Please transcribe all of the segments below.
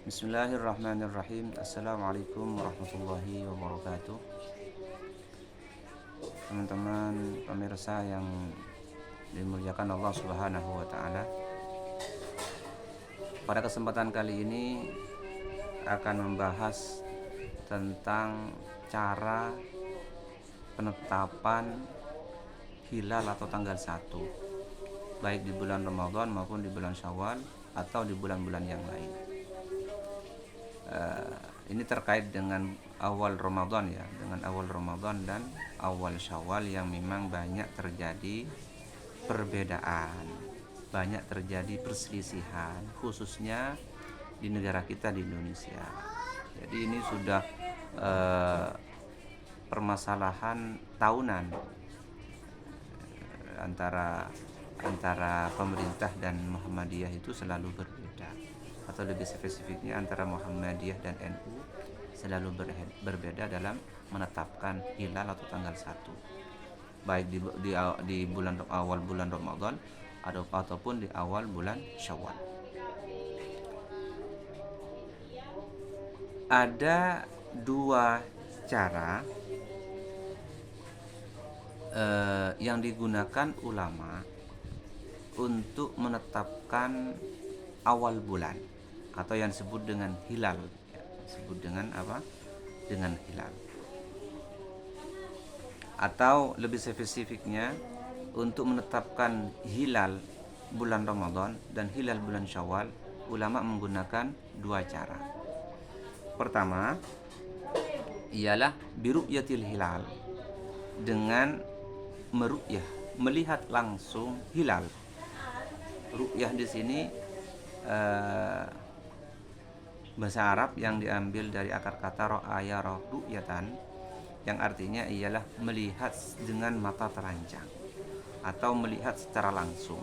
Bismillahirrahmanirrahim. Assalamualaikum warahmatullahi wabarakatuh. Teman-teman pemirsa yang dimuliakan Allah Subhanahu wa taala. Pada kesempatan kali ini akan membahas tentang cara penetapan hilal atau tanggal 1, baik di bulan Ramadan maupun di bulan Syawal atau di bulan-bulan yang lain. Ini terkait dengan awal Ramadan ya, dengan awal Ramadan dan awal Syawal yang memang banyak terjadi perbedaan, banyak terjadi perselisihan, khususnya di negara kita di Indonesia. Jadi ini sudah permasalahan tahunan antara pemerintah dan Muhammadiyah itu selalu berbeda, atau lebih spesifiknya antara Muhammadiyah dan NU selalu berbeda dalam menetapkan hilal atau tanggal 1, baik di bulan awal bulan Ramadan ataupun di awal bulan Syawal. Ada dua cara yang digunakan ulama untuk menetapkan awal bulan atau yang disebut dengan hilal, disebut dengan apa? Dengan hilal. Atau lebih spesifiknya untuk menetapkan hilal bulan Ramadan dan hilal bulan Syawal, ulama menggunakan dua cara. Pertama ialah biru'yatil hilal, dengan meru'yah, melihat langsung hilal. Ru'yah di sini bahasa Arab yang diambil dari akar kata ra'a yara ru'yatan, yang artinya ialah melihat dengan mata telanjang atau melihat secara langsung.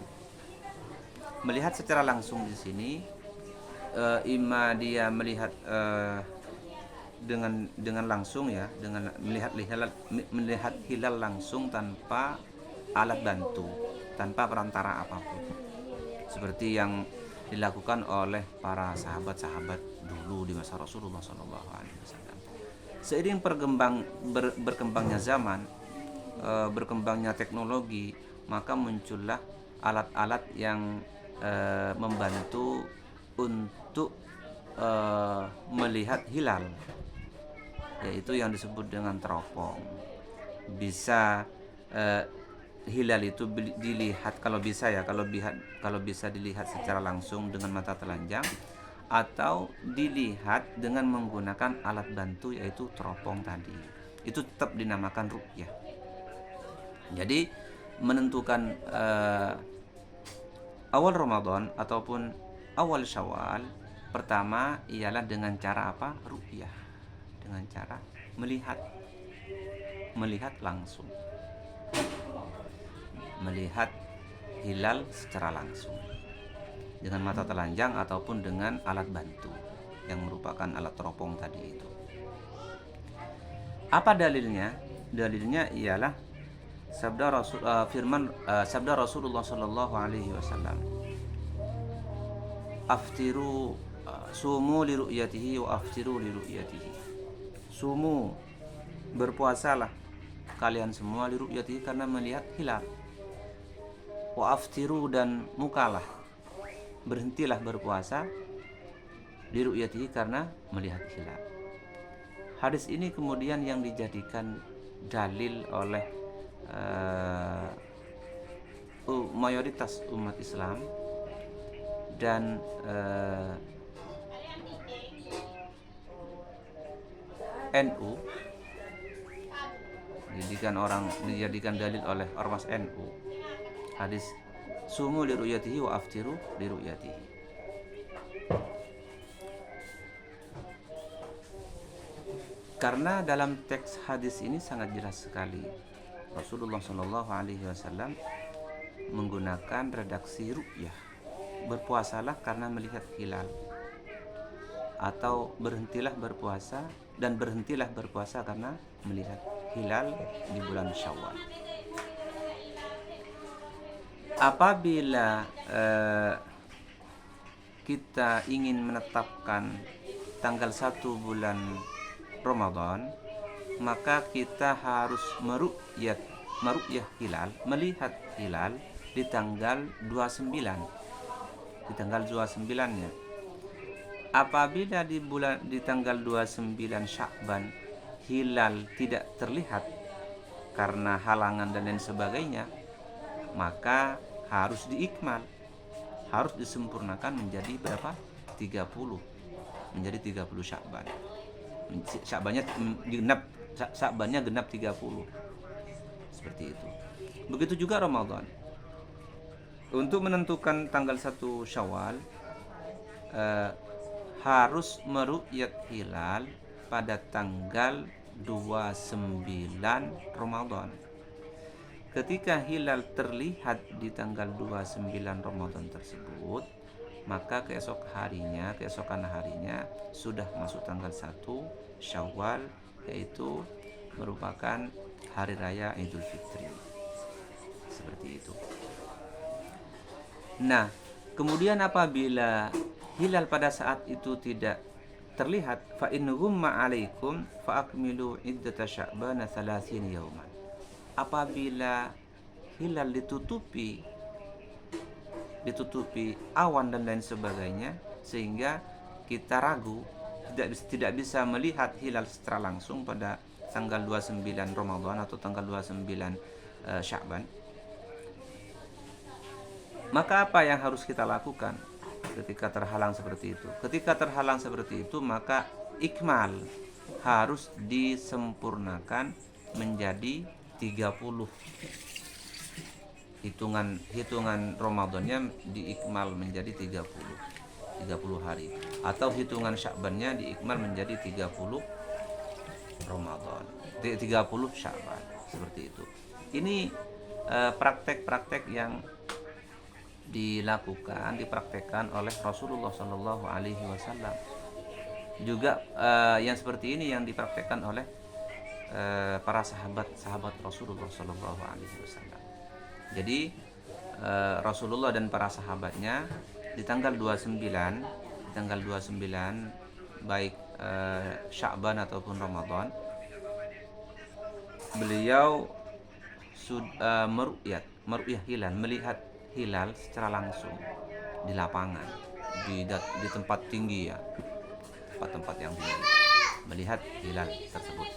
Melihat secara langsung di sini ima dia melihat dengan langsung ya, dengan melihat hilal langsung tanpa alat bantu, tanpa perantara apapun, seperti yang dilakukan oleh para sahabat-sahabat dulu di masa Rasulullah SAW. Seiring berkembangnya zaman, berkembangnya teknologi, maka muncullah alat-alat yang membantu untuk melihat hilal, yaitu yang disebut dengan teropong. Bisa hilal itu dilihat kalau bisa dilihat secara langsung dengan mata telanjang, atau dilihat dengan menggunakan alat bantu yaitu teropong tadi. Itu tetap dinamakan ru'yah. Jadi menentukan awal Ramadan ataupun awal Syawal, pertama ialah dengan cara apa? Ru'yah, dengan cara melihat langsung, melihat hilal secara langsung dengan mata telanjang ataupun dengan alat bantu yang merupakan alat teropong tadi itu. Apa dalilnya? Dalilnya ialah sabda Rasulullah sallallahu alaihi wasallam, aftiru sumu li ru'yatihi wa aftiru li ru'yatihi. Sumu, berpuasalah kalian semua, li ru'yatihi, karena melihat hilal. Wa aftiru, dan mukalah, berhentilah berpuasa, li ru'yatihi, karena melihat hilal. Hadis ini kemudian yang dijadikan dalil oleh mayoritas umat Islam dan NU, dijadikan dalil oleh ormas NU, hadis sumu li ru'yatihi wa aftiru li ru'yatihi. Karena dalam teks hadis ini sangat jelas sekali Rasulullah Shallallahu Alaihi Wasallam menggunakan redaksi ru'yah, berpuasalah karena melihat hilal, atau berhentilah berpuasa karena melihat hilal di bulan Syawal. Apabila kita ingin menetapkan tanggal 1 bulan Ramadan, maka kita harus meru'yah hilal, melihat hilal di tanggal 29. Di tanggal 29-nya. Apabila di tanggal 29 Sya'ban hilal tidak terlihat karena halangan dan lain sebagainya, maka harus diikmal, harus disempurnakan menjadi berapa? 30. Menjadi 30 Sya'ban. Sya'bannya genap 30. Seperti itu. Begitu juga Ramadan. Untuk menentukan tanggal 1 Syawal harus meru'yat hilal pada tanggal 29 Ramadan. Ketika hilal terlihat di tanggal 29 Ramadan tersebut, maka keesokan harinya sudah masuk tanggal 1 Syawal, yaitu merupakan hari raya Idul Fitri. Seperti itu. Nah, kemudian apabila hilal pada saat itu tidak terlihat, fa in ghumma 'alaikum fa akmilu iddata sya'bana 30 yauman. Apabila hilal ditutupi awan dan lain sebagainya, sehingga kita ragu, tidak bisa melihat hilal secara langsung pada tanggal 29 Ramadan atau tanggal 29 Sya'ban, maka apa yang harus kita lakukan ketika terhalang seperti itu? Ketika terhalang seperti itu, maka ikmal harus disempurnakan menjadi 30. Hitungan Ramadannya diikmal menjadi 30 hari, atau hitungan Sya'bannya diikmal menjadi 30 Ramadan, 30 Sya'ban, seperti itu. Ini praktek-praktek yang dipraktekkan oleh Rasulullah Shallallahu Alaihi Wasallam. Juga yang seperti ini yang dipraktekkan oleh para sahabat Rasulullah Shallallahu Alaihi Wasallam. Jadi Rasulullah dan para sahabatnya di tanggal 29 baik Sya'ban ataupun Ramadan, beliau meru'yah hilal, melihat hilal secara langsung di lapangan, di tempat tinggi ya, tempat yang tinggi, melihat hilal tersebut.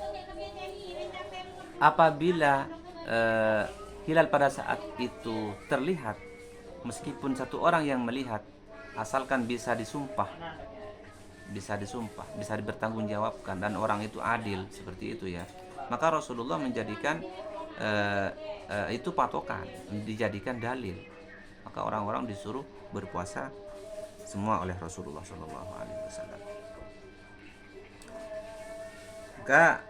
Apabila hilal pada saat itu terlihat, meskipun satu orang yang melihat, asalkan bisa disumpah, bisa dipertanggungjawabkan dan orang itu adil, seperti itu ya, maka Rasulullah menjadikan itu patokan, dijadikan dalil. Maka orang-orang disuruh berpuasa semua oleh Rasulullah Shallallahu Alaihi Wasallam. Maka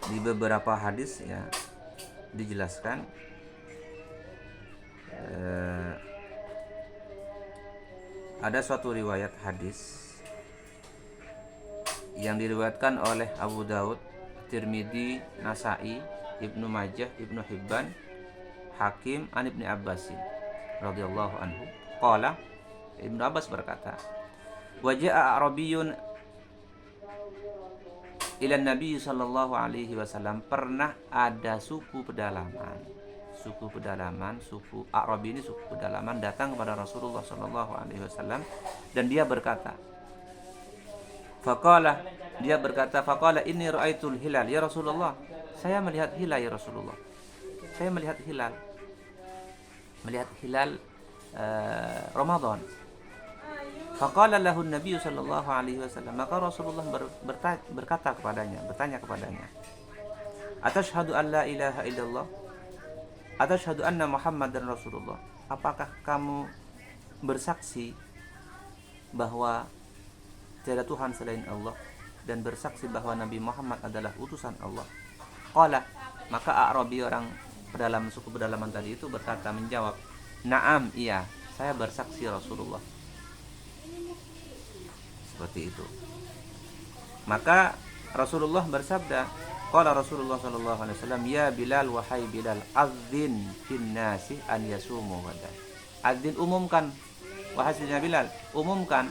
di beberapa hadis ya dijelaskan ada suatu riwayat hadis yang diriwayatkan oleh Abu Daud, Tirmidzi, Nasa'i, Ibnu Majah, Ibnu Hibban, Hakim, an Ibni Abbasin radhiyallahu anhu. Qala, Ibnu Abbas berkata, waja'a Arabiyyun ila Nabi sallallahu alaihi wasallam. Pernah ada suku pedalaman, suku Arabi ini suku pedalaman, datang kepada Rasulullah sallallahu alaihi wasallam dan dia berkata, faqala inni ra'aitul hilal ya Rasulullah, saya melihat hilal ya Rasulullah, saya melihat hilal Ramadan. Faqala lahu Nabi sallallahu alaihi wasallam, maka Rasulullah bertanya kepadanya, atashhadu an la ilaha illallah, atashhadu anna Muhammadan Rasulullah, apakah kamu bersaksi bahwa tiada Tuhan selain Allah dan bersaksi bahwa Nabi Muhammad adalah utusan Allah? Qala, maka Arabi, orang suku pedalaman tadi itu menjawab, na'am, iya, saya bersaksi Rasulullah. Seperti itu. Maka Rasulullah bersabda, qala Rasulullah sallallahu alaihi wasallam, ya Bilal, wahai Bilal, adzin fin nasi an yasumu ghadan. Adzin, umumkan, wahai Sayyidina Bilal, umumkan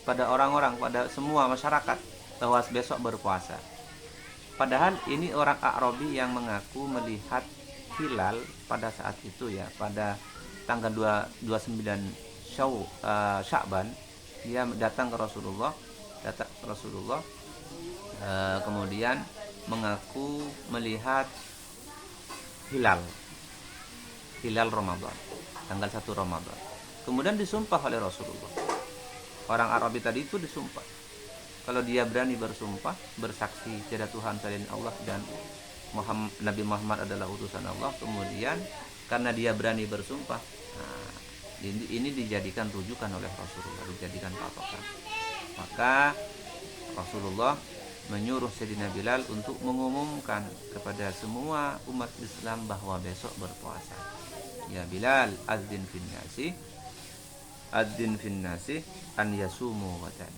pada orang-orang, pada semua masyarakat bahwa besok berpuasa. Padahal ini orang A'rabi yang mengaku melihat hilal pada saat itu ya, pada tanggal 29 Sya'ban. Dia datang ke Rasulullah, kemudian mengaku melihat hilal Ramadan, tanggal 1 Ramadan. Kemudian disumpah oleh Rasulullah. Orang Arabi tadi itu disumpah, kalau dia berani bersumpah, bersaksi tiada Tuhan selain Allah dan Nabi Muhammad adalah utusan Allah, kemudian karena dia berani bersumpah, nah, ini dijadikan rujukan oleh Rasulullah, dijadikan patokan. Maka Rasulullah menyuruh Sayyidina Bilal untuk mengumumkan kepada semua umat Islam bahwa besok berpuasa. Ya Bilal, adzin fin nasi an yasumu wadan.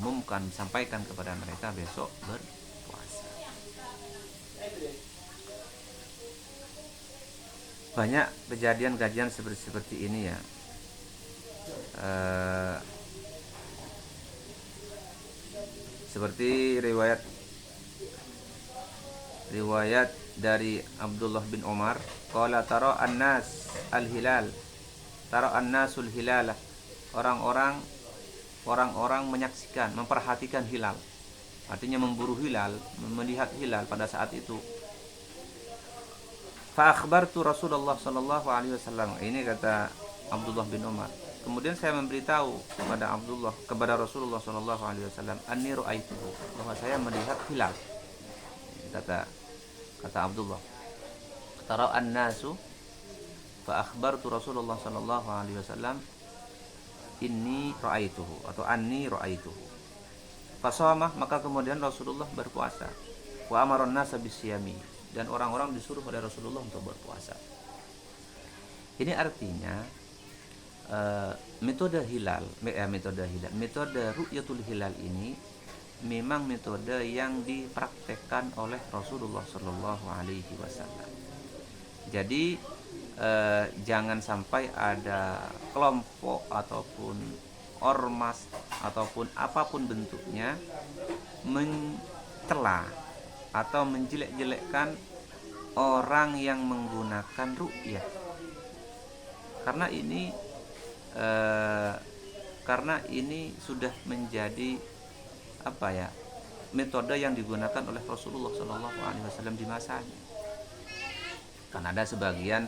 Umumkan, sampaikan kepada mereka besok berpuasa. Banyak kejadian seperti ini ya. Seperti riwayat dari Abdullah bin Umar, qala tara an-nas al-hilal, tara an-nasul hilalah. Orang-orang menyaksikan, memperhatikan hilal. Artinya memburu hilal, melihat hilal pada saat itu. Fa akhbartu Rasulullah sallallahu alaihi wasallam. Ini kata Abdullah bin Umar. Kemudian saya memberitahu kepada Rasulullah sallallahu alaihi wasallam, anni ra'aituhu, bahwa saya melihat hilal. Kata Abdullah. Tara an-nasu, fa akhbartu Rasulullah sallallahu alaihi wasallam inni ra'aituhu atau anni ra'aituhu. Fasama, maka kemudian Rasulullah berpuasa. Wa amara an-nasa bisyami, dan orang-orang disuruh oleh Rasulullah untuk berpuasa. Ini artinya metode ru'yatul hilal ini memang metode yang dipraktekkan oleh Rasulullah sallallahu alaihi wasallam. Jadi jangan sampai ada kelompok ataupun ormas ataupun apapun bentuknya mencela atau menjelek-jelekkan orang yang menggunakan ru'yah, karena ini sudah menjadi metode yang digunakan oleh Rasulullah SAW di masanya. Karena ada sebagian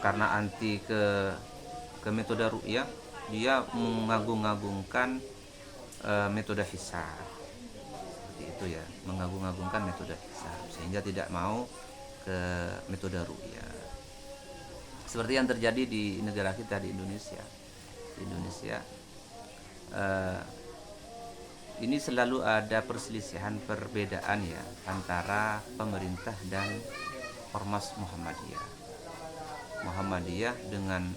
karena anti ke metode ru'yah, dia mengagung-agungkan metode hisab. Seperti itu ya, mengagung-agungkan metode hisab sehingga tidak mau ke metode ru'yah. Seperti yang terjadi di negara kita, di Indonesia. Ini selalu ada perbedaan ya antara pemerintah dan ormas Muhammadiyah dengan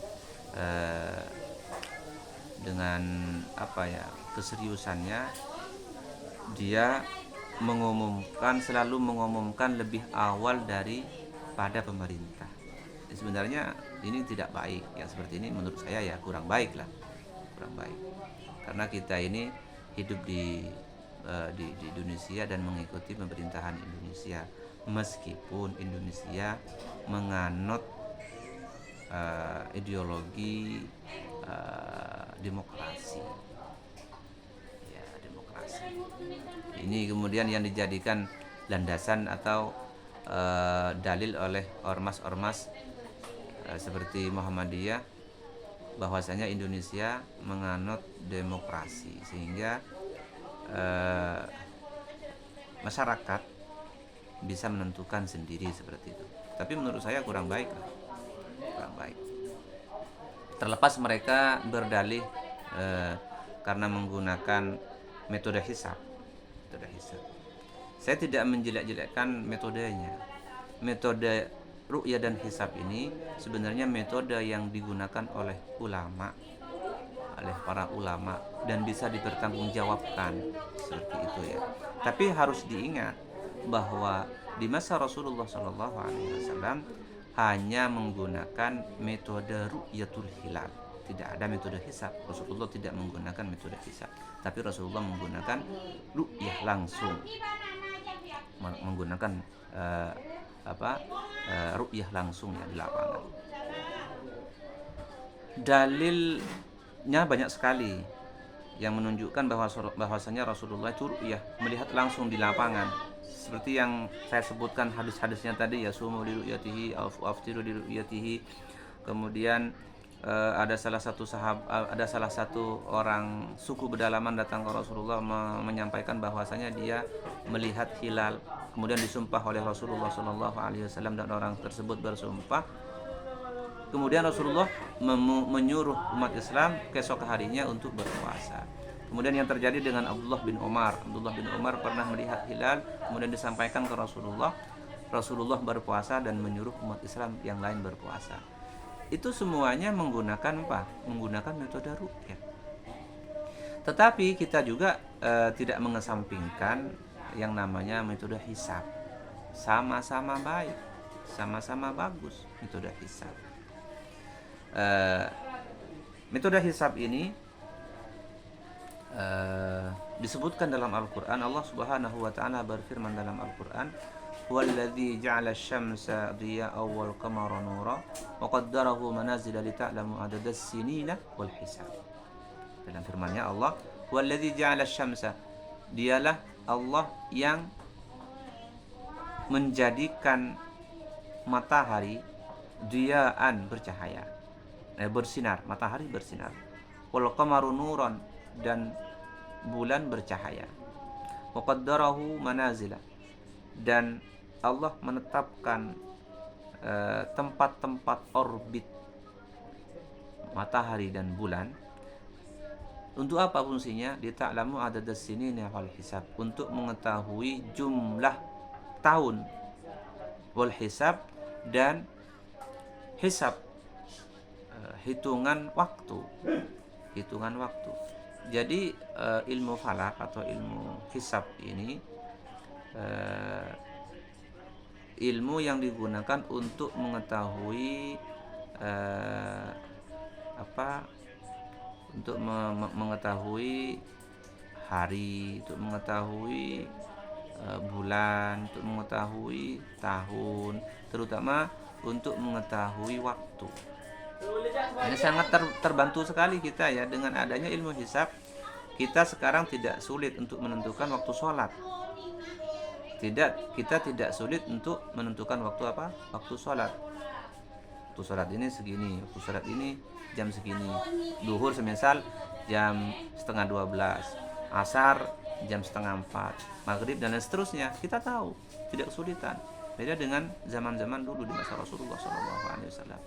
keseriusannya, dia selalu mengumumkan lebih awal daripada pemerintah. Sebenarnya ini tidak baik ya, seperti ini menurut saya ya kurang baik, karena kita ini hidup di Indonesia dan mengikuti pemerintahan Indonesia, meskipun Indonesia menganut ideologi demokrasi. Ini kemudian yang dijadikan landasan atau dalil oleh ormas-ormas seperti Muhammadiyah, bahwasanya Indonesia menganut demokrasi, sehingga masyarakat bisa menentukan sendiri seperti itu. Tapi menurut saya kurang baik. Terlepas mereka berdalih karena menggunakan metode hisab. Saya tidak menjelek-jelekkan metodenya. Metode ru'yah dan hisab ini sebenarnya metode yang digunakan oleh para ulama dan bisa dipertanggungjawabkan seperti itu ya. Tapi harus diingat bahwa di masa Rasulullah SAW hanya menggunakan metode ru'yatul hilal. Tidak ada metode hisab. Rasulullah tidak menggunakan metode hisab, tapi Rasulullah menggunakan ru'yah langsung, menggunakan ru'yah langsung ya di lapangan. Dalilnya banyak sekali yang menunjukkan bahwasanya Rasulullah itu ru'yah, melihat langsung di lapangan. Seperti yang saya sebutkan hadis-hadisnya tadi ya, sumu li ru'yatihi aftiru li ru'yatihi. Kemudian ada salah satu orang suku pedalaman datang ke Rasulullah menyampaikan bahwasanya dia melihat hilal. Kemudian disumpah oleh Rasulullah SAW dan orang tersebut bersumpah. Kemudian Rasulullah menyuruh umat Islam keesok harinya untuk berpuasa. Kemudian yang terjadi dengan Abdullah bin Umar pernah melihat hilal, kemudian disampaikan ke Rasulullah. Rasulullah berpuasa dan menyuruh umat Islam yang lain berpuasa. Itu semuanya menggunakan metode ruqyah. Tetapi kita juga tidak mengesampingkan yang namanya metode hisab. Sama-sama baik, sama-sama bagus metode hisab. Metode hisab ini disebutkan dalam Al-Quran. Allah Subhanahu wa ta'ala berfirman dalam Al-Quran, huwallazi ja'ala asy-syamsa diya'an wal qamara nura wa qaddarahu manazila lita'lamu adadas sinina wal hisab. Dalam firman-Nya Allah, huwallazi ja'ala asy-syamsa, dialah Allah yang menjadikan matahari diya'an bercahaya, bersinar, matahari bersinar, wal qamaru nuran, dan bulan bercahaya, wa qaddarahu manazila, dan Allah menetapkan tempat-tempat orbit matahari dan bulan. Untuk apa fungsinya? Lita'lamu adadas sinina wal hisab, untuk mengetahui jumlah tahun, wal hisab, dan hisab, hitungan waktu. Jadi ilmu falak atau ilmu hisab ini ilmu yang digunakan untuk mengetahui mengetahui hari, untuk mengetahui bulan, untuk mengetahui tahun, terutama untuk mengetahui waktu. Ini sangat terbantu sekali kita ya dengan adanya ilmu hisab. Kita sekarang tidak sulit untuk menentukan waktu sholat. Kita tidak sulit untuk menentukan waktu apa? Waktu sholat. Waktu sholat ini segini, waktu sholat ini jam segini. Duhur semisal jam 11:30, asar jam 3:30, maghrib dan seterusnya. Kita tahu, tidak kesulitan. Beda dengan zaman-zaman dulu di masa Rasulullah SAW.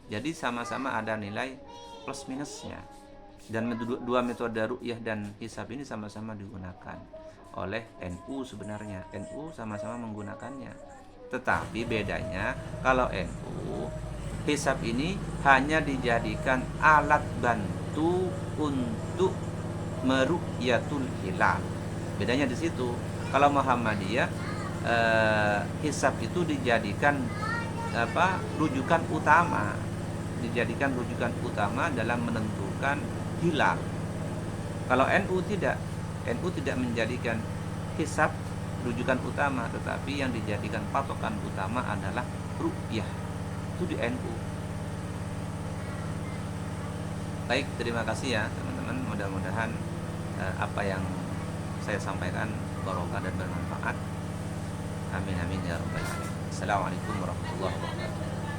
Jadi sama-sama ada nilai plus minusnya. Dan dua metode ru'yah dan hisab ini sama-sama digunakan oleh NU sebenarnya. NU sama-sama menggunakannya. Tetapi bedanya kalau NU, hisab ini hanya dijadikan alat bantu untuk meru'yatul hilal. Bedanya di situ. Kalau Muhammadiyah, hisab itu dijadikan rujukan utama dalam menentukan hilal. Kalau NU tidak menjadikan hisab rujukan utama, tetapi yang dijadikan patokan utama adalah ru'yah. Itu di NU. Baik, terima kasih ya teman-teman. Mudah-mudahan apa yang saya sampaikan barokah dan bermanfaat. Amin amin ya rabbal alamin. Assalamualaikum warahmatullahi wabarakatuh.